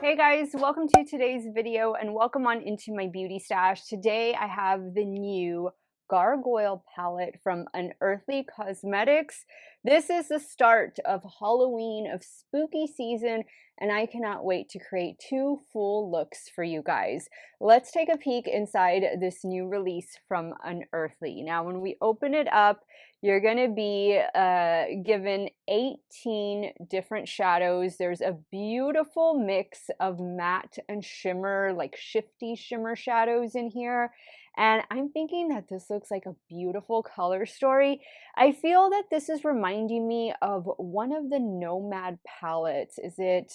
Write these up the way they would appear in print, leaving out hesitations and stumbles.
Hey guys, welcome to today's video and welcome on into my beauty stash. Today I have the new Gargoyle Palette from Unearthly Cosmetics. This is the start of Halloween, of spooky season, and I cannot wait to create two full looks for you guys. Let's take a peek inside this new release from Unearthly. Now when we open it up, you're going to be given 18 different shadows. There's a beautiful mix of matte and shimmer, like shifty shimmer shadows in here. And I'm thinking that this looks like a beautiful color story. I feel that this is reminding me of one of the Nomad palettes. Is it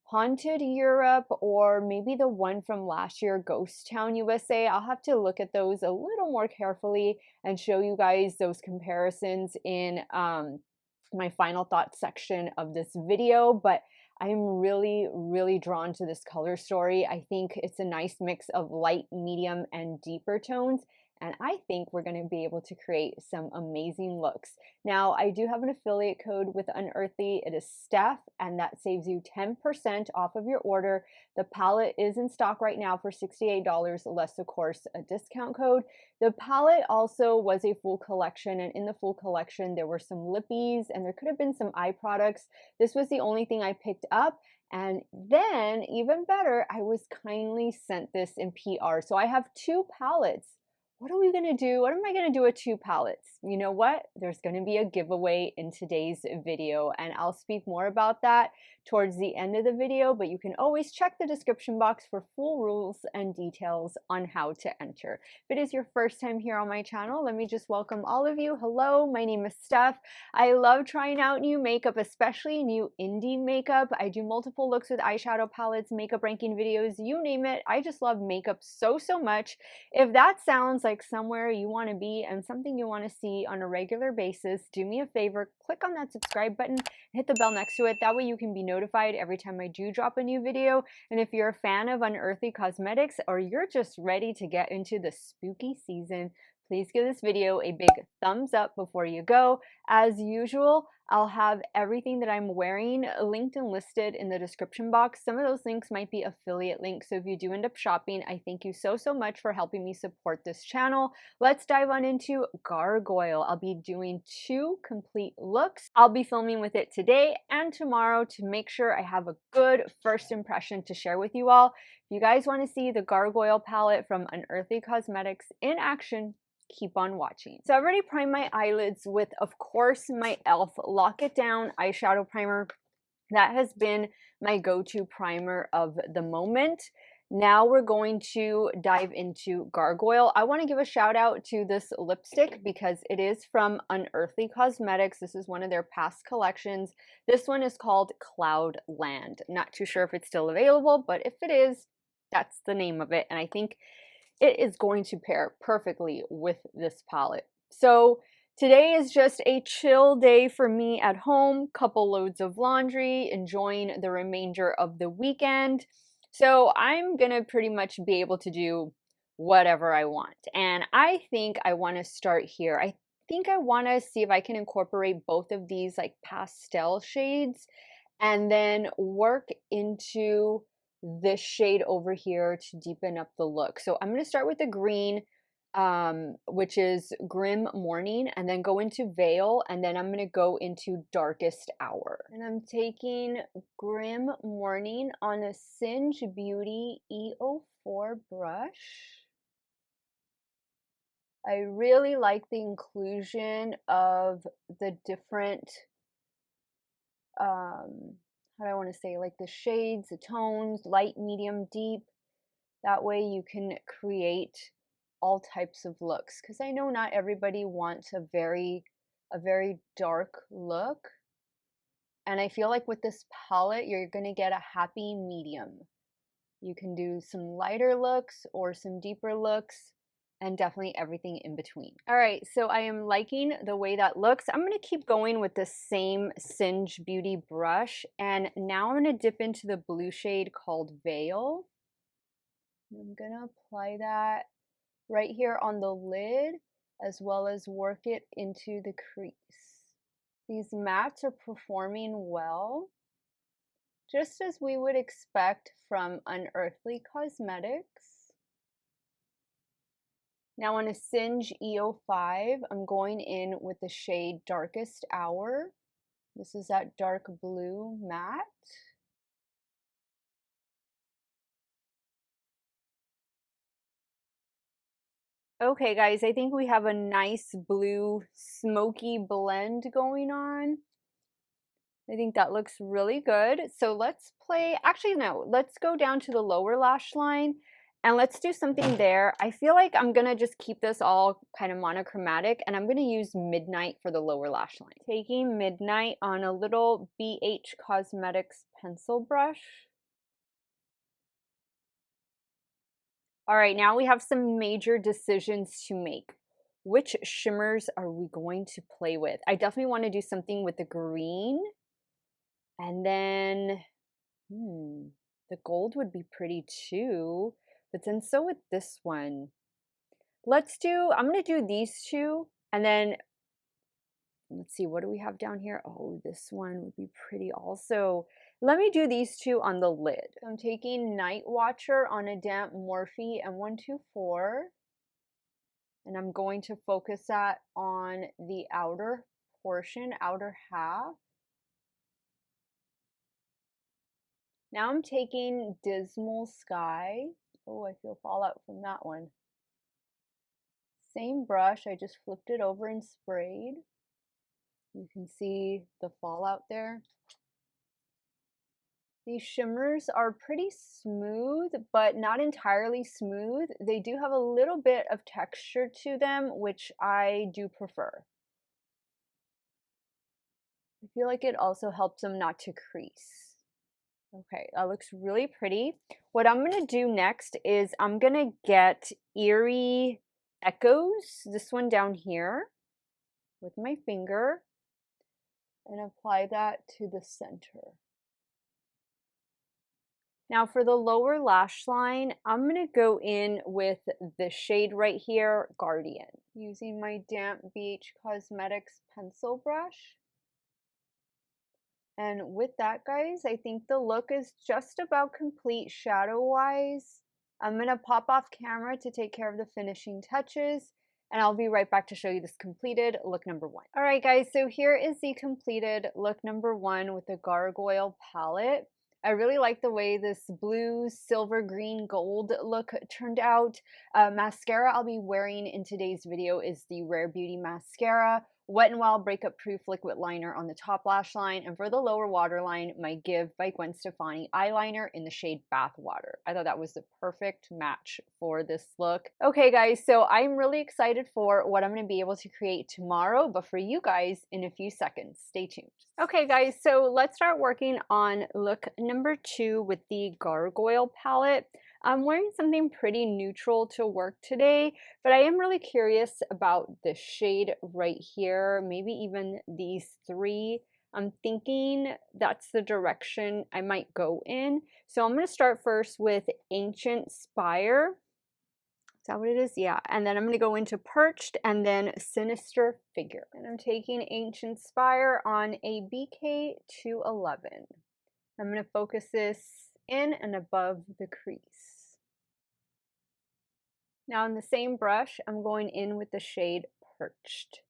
Haunted Europe or maybe the one from last year, Ghost Town USA? I'll have to look at those a little more carefully and show you guys those comparisons in my final thoughts section of this video. But I'm really drawn to this color story. I think it's a nice mix of light, medium, and deeper tones. And I think we're going to be able to create some amazing looks. Now, I do have an affiliate code with Unearthly. It is Steff, and that saves you 10% off of your order. The palette is in stock right now for $68, less, of course, a discount code. The palette also was a full collection, and in the full collection, there were some lippies, and there could have been some eye products. This was the only thing I picked up. And then, even better, I was kindly sent this in PR. So I have two palettes. What are we going to do? What am I going to do with two palettes? You know what? There's going to be a giveaway in today's video, and I'll speak more about that towards the end of the video, but you can always check the description box for full rules and details on how to enter. If it is your first time here on my channel, let me just welcome all of you. Hello, my name is Steff. I love trying out new makeup, especially new indie makeup. I do multiple looks with eyeshadow palettes, makeup ranking videos, you name it. I just love makeup so much. If that sounds like somewhere you want to be and something you want to see on a regular basis, do me a favor, click on that subscribe button and hit the bell next to it. That way you can be notified every time I do drop a new video. And if you're a fan of Unearthly Cosmetics or you're just ready to get into the spooky season, please give this video a big thumbs up before you go. As usual, I'll have everything that I'm wearing linked and listed in the description box. Some of those links might be affiliate links, so if you do end up shopping, I thank you so much for helping me support this channel. Let's dive on into Gargoyle. I'll be doing two complete looks. I'll be filming with it today and tomorrow to make sure I have a good first impression to share with you all. If you guys want to see the Gargoyle palette from Unearthly Cosmetics in action, keep on watching. So I've already primed my eyelids with, of course, my e.l.f. Lock It Down eyeshadow primer. That has been my go-to primer of the moment. Now we're going to dive into Gargoyle. I want to give a shout out to this lipstick because it is from Unearthly Cosmetics. This is one of their past collections. This one is called Cloudland. Not too sure if it's still available, but if it is, that's the name of it. And I think it is going to pair perfectly with this palette. So today is just a chill day for me at home, couple loads of laundry, enjoying the remainder of the weekend. So I'm gonna pretty much be able to do whatever I want. And I think I wanna start here. I think I wanna see if I can incorporate both of these like pastel shades and then work into this shade over here to deepen up the look. So I'm going to start with the green, which is Grim Morning, and then go into Veil, and then I'm going to go into Darkest Hour. And I'm taking Grim Morning on a Singe Beauty E04 brush. I really like the inclusion of the different how do I want to say, like the shades, the tones, light, medium, deep. That way you can create all types of looks, because I know not everybody wants a very dark look, and I feel like with this palette you're gonna get a happy medium. You can do some lighter looks or some deeper looks, and definitely everything in between. All right, so I am liking the way that looks. I'm gonna keep going with the same Singe Beauty brush, and now I'm gonna dip into the blue shade called Veil. I'm gonna apply that right here on the lid, as well as work it into the crease. These mattes are performing well. just as we would expect from Unearthly Cosmetics. Now on a Singe E05, I'm going in with the shade Darkest Hour. This is that dark blue matte. Okay guys, I think we have a nice blue smoky blend going on. I think that looks really good. So let's play, actually no, let's go down to the lower lash line and let's do something there. I feel like I'm gonna just keep this all kind of monochromatic and I'm gonna use Midnight for the lower lash line. Taking Midnight on a little BH Cosmetics pencil brush. All right, now we have some major decisions to make. Which shimmers are we going to play with? I definitely want to do something with the green. And then, the gold would be pretty too. But then so would this one. I'm going to do these two. And then, let's see, what do we have down here? Oh, this one would be pretty also. Let me do these two on the lid. I'm taking Night Watcher on a damp Morphe M124. And I'm going to focus that on the outer portion, outer half. Now I'm taking Dismal Sky. Oh, I feel fallout from that one. Same brush, I just flipped it over and sprayed. You can see the fallout there. These shimmers are pretty smooth, but not entirely smooth. They do have a little bit of texture to them, which I do prefer. I feel like it also helps them not to crease. Okay, that looks really pretty. What I'm going to do next is I'm going to get Eerie Echoes, this one down here, with my finger, and apply that to the center. Now for the lower lash line, I'm going to go in with the shade right here, Guardian, using my damp BH Cosmetics pencil brush. And with that, guys, I think the look is just about complete shadow-wise. I'm going to pop off camera to take care of the finishing touches, and I'll be right back to show you this completed look number one. All right, guys, so here is the completed look number one with the Gargoyle Palette. I really like the way this blue, silver, green, gold look turned out. Mascara I'll be wearing in today's video is the Rare Beauty Mascara. Wet n Wild Breakup Proof Liquid Liner on the top lash line, and for the lower waterline, my Give by Gwen Stefani eyeliner in the shade Bathwater. I thought that was the perfect match for this look. Okay guys, so I'm really excited for what I'm going to be able to create tomorrow, but for you guys in a few seconds. Stay tuned. Okay guys, so let's start working on look number two with the Gargoyle Palette. I'm wearing something pretty neutral to work today, but I am really curious about the shade right here, maybe even these three. I'm thinking that's the direction I might go in. So I'm going to start first with Ancient Spire. Is that what it is? Yeah. And then I'm going to go into Perched and then Sinister Figure. And I'm taking Ancient Spire on a BK211. I'm going to focus this in and above the crease. Now in the same brush, I'm going in with the shade Perched.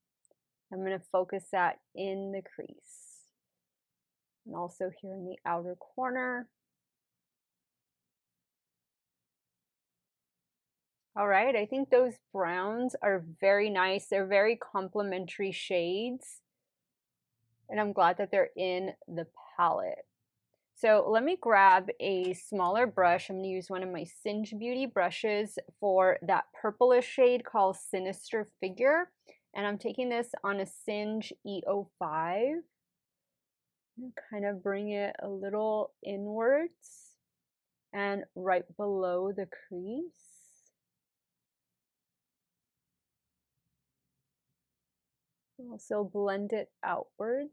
I'm going to focus that in the crease. And also here in the outer corner. All right, I think those browns are very nice. They're very complementary shades. And I'm glad that they're in the palette. So let me grab a smaller brush. I'm going to use one of my Singe Beauty brushes for that purplish shade called Sinister Figure. And I'm taking this on a Singe E05. Kind of bring it a little inwards and right below the crease. Also blend it outwards.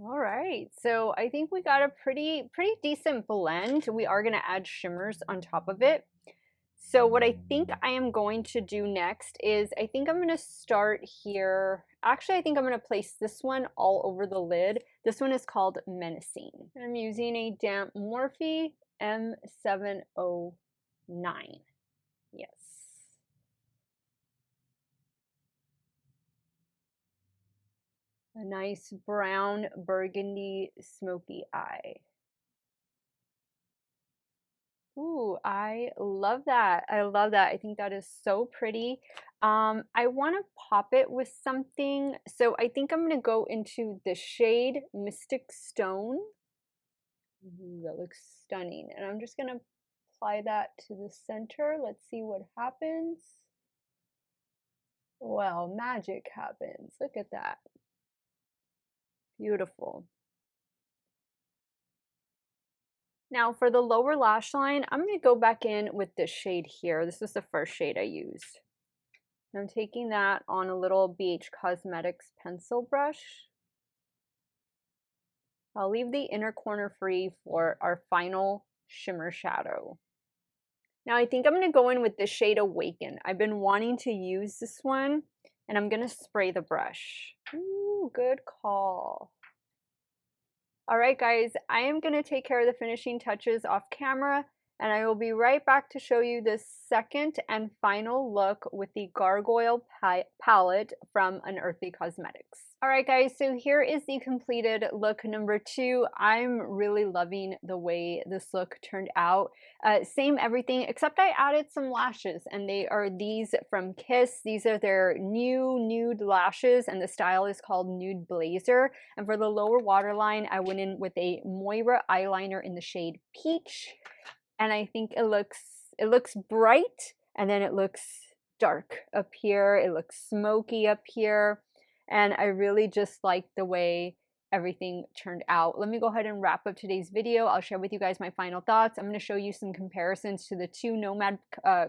All right, so I think we got a pretty decent blend. We are going to add shimmers on top of it. So what I think I am going to do next is I think I'm going to start here Actually, I think I'm going to place this one all over the lid. This one is called Menacing. I'm using a damp Morphe M709. Yes. A nice brown burgundy smoky eye. Ooh, I love that. I love that. I think that is so pretty. I want to pop it with something. So I think I'm going to go into the shade Mystic Stone. Ooh, that looks stunning. And I'm just going to apply that to the center. Let's see what happens. Well, magic happens. Look at that. Beautiful. Now for the lower lash line, I'm going to go back in with this shade here. This is the first shade I used. I'm taking that on a little BH Cosmetics pencil brush. I'll leave the inner corner free for our final shimmer shadow. Now I think I'm going to go in with the shade Awaken. I've been wanting to use this one, and I'm going to spray the brush. Ooh, good call. All right, guys, I am going to take care of the finishing touches off camera, and I will be right back to show you the second and final look with the Gargoyle Palette from Unearthly Cosmetics. All right, guys, so here is the completed look number 2. I'm really loving the way this look turned out. Same everything, except I added some lashes, and they are these from Kiss. These are their new nude lashes, and the style is called Nude Blazer. And for the lower waterline, I went in with a Moira eyeliner in the shade Peach. And I think it looks bright, and then it looks dark up here. It looks smoky up here. And I really just like the way everything turned out. Let me go ahead and wrap up today's video. I'll share with you guys my final thoughts. I'm going to show you some comparisons to the two Nomad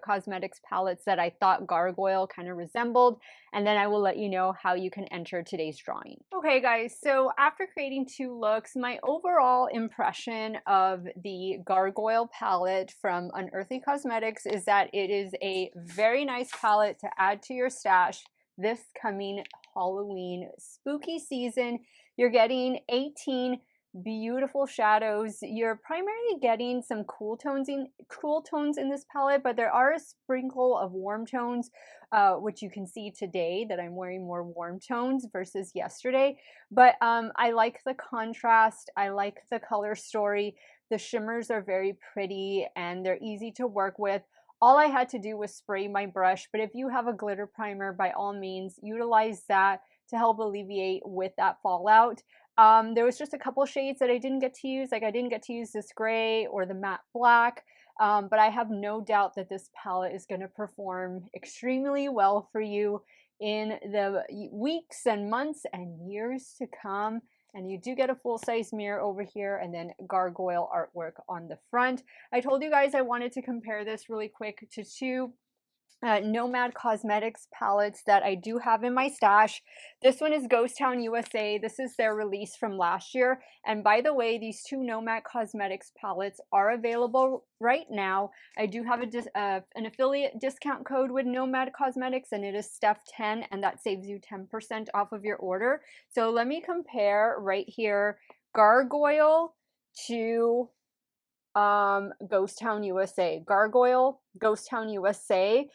Cosmetics palettes that I thought Gargoyle kind of resembled, and then I will let you know how you can enter today's drawing. Okay guys, so after creating 2 looks, my overall impression of the Gargoyle palette from Unearthly Cosmetics is that it is a very nice palette to add to your stash this coming Halloween spooky season. You're getting 18 beautiful shadows. You're primarily getting some cool tones in this palette, but there are a sprinkle of warm tones, which you can see today that I'm wearing more warm tones versus yesterday. But I like the contrast. I like the color story. The shimmers are very pretty and they're easy to work with. All I had to do was spray my brush, but if you have a glitter primer, by all means, utilize that to help alleviate with that fallout. There was just a couple shades that I didn't get to use, like I didn't get to use this gray or the matte black, but I have no doubt that this palette is going to perform extremely well for you in the weeks and months and years to come. And you do get a full-size mirror over here and then gargoyle artwork on the front. I told you guys I wanted to compare this really quick to 2 Nomad Cosmetics palettes that I do have in my stash. This one is Ghost Town USA. This is their release from last year. And by the way, these 2 Nomad Cosmetics palettes are available right now. I do have an affiliate discount code with Nomad Cosmetics, and it is Steff10, and that saves you 10% off of your order. So let me compare right here Gargoyle to Ghost Town USA. Gargoyle, Ghost Town USA.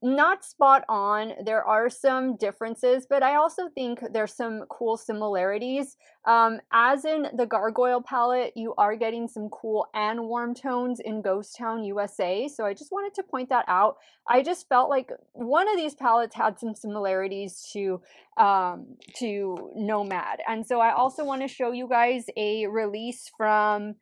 Not spot on. There are some differences, but I also think there's some cool similarities. As in the Gargoyle palette, you are getting some cool and warm tones in Ghost Town USA. So I just wanted to point that out. I just felt like one of these palettes had some similarities to Nomad. And so I also want to show you guys a release from,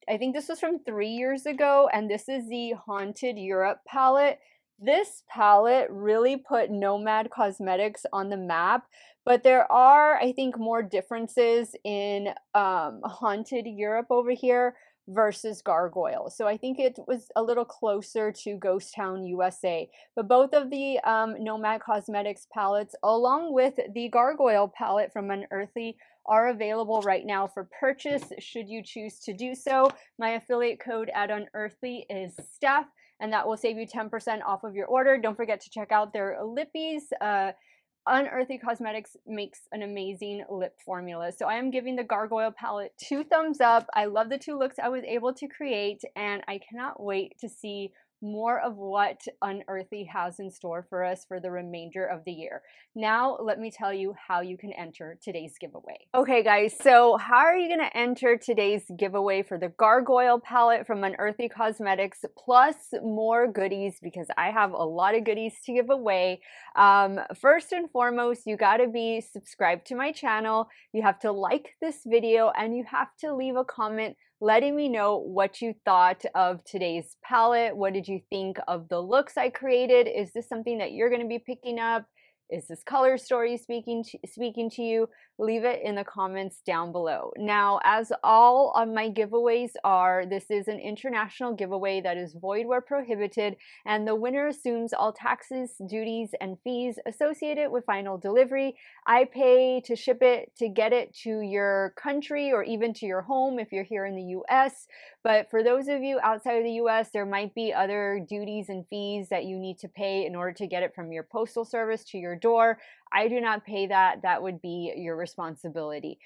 I think this was from 3 years ago, and this is the Haunted Europe palette. This palette really put Nomad Cosmetics on the map, but there are, I think, more differences in Haunted Europe over here versus Gargoyle. So I think it was a little closer to Ghost Town USA. But both of the Nomad Cosmetics palettes, along with the Gargoyle palette from Unearthly, are available right now for purchase should you choose to do so. My affiliate code at Unearthly is Steff, and that will save you 10% off of your order. Don't forget to check out their lippies Unearthly Cosmetics makes an amazing lip formula. So I am giving the Gargoyle palette 2 thumbs up. I love the 2 looks I was able to create, and I cannot wait to see more of what Unearthly has in store for us for the remainder of the year. Now, let me tell you how you can enter today's giveaway. Okay, guys, so how are you going to enter today's giveaway for the Gargoyle palette from Unearthly Cosmetics, plus more goodies, because I have a lot of goodies to give away. First and foremost, you got to be subscribed to my channel. You have to like this video, and you have to leave a comment letting me know what you thought of today's palette. What did you think of the looks I created? Is this something that you're going to be picking up? Is this color story speaking to you? Leave it in the comments down below. Now, as all of my giveaways are, this is an international giveaway that is void where prohibited, and the winner assumes all taxes, duties, and fees associated with final delivery. I pay to ship it, to get it to your country or even to your home if you're here in the US. But for those of you outside of the US, there might be other duties and fees that you need to pay in order to get it from your postal service to your door. I do not pay that. That would be your responsibility.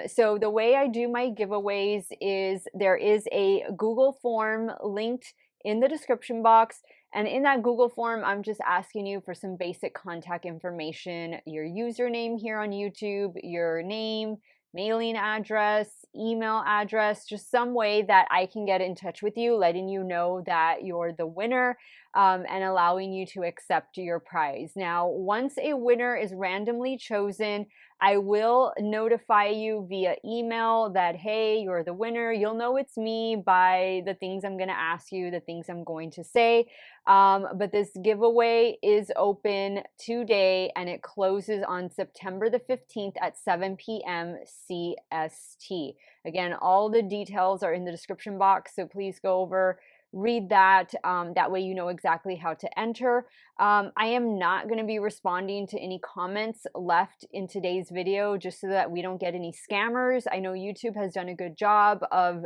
So the way I do my giveaways is there is a Google form linked in the description box. And in that Google form, I'm just asking you for some basic contact information, your username here on YouTube, your name, mailing address, email address, just some way that I can get in touch with you, letting you know that you're the winner, and allowing you to accept your prize. Now, once a winner is randomly chosen, I will notify you via email that, hey, you're the winner. You'll know it's me by the things I'm going to ask you, the things I'm going to say. But this giveaway is open today, and it closes on September the 15th at 7 p.m. CST. Again, all the details are in the description box, so please go over, read that. That way you know exactly how to enter. I am not going to be responding to any comments left in today's video, just so that we don't get any scammers. I know YouTube has done a good job of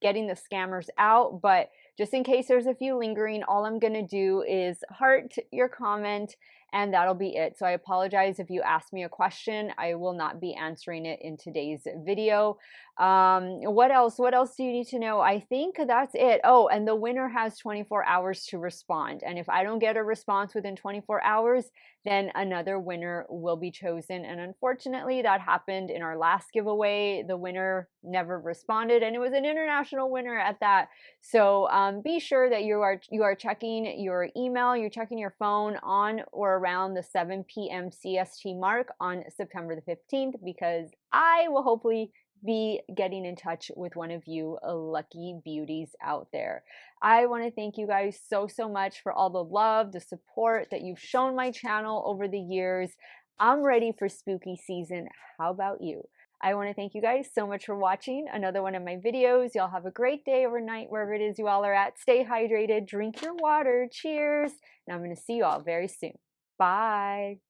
getting the scammers out, but just in case there's a few lingering, all I'm going to do is heart your comment, and that'll be it. So I apologize if you ask me a question. I will not be answering it in today's video. What else? What else do you need to know? I think that's it. Oh, and the winner has 24 hours to respond. And if I don't get a response within 24 hours, then another winner will be chosen. And unfortunately, that happened in our last giveaway. The winner never responded, and it was an international winner at that. So be sure that you are checking your email, you're checking your phone on or around the 7 p.m. CST mark on September the 15th, because I will hopefully be getting in touch with one of you lucky beauties out there. I want to thank you guys so much for all the love, the support that you've shown my channel over the years. I'm ready for spooky season. How about you? I want to thank you guys so much for watching another one of my videos. Y'all have a great day or night wherever it is you all are at. Stay hydrated, drink your water, cheers, and I'm going to see you all very soon. Bye.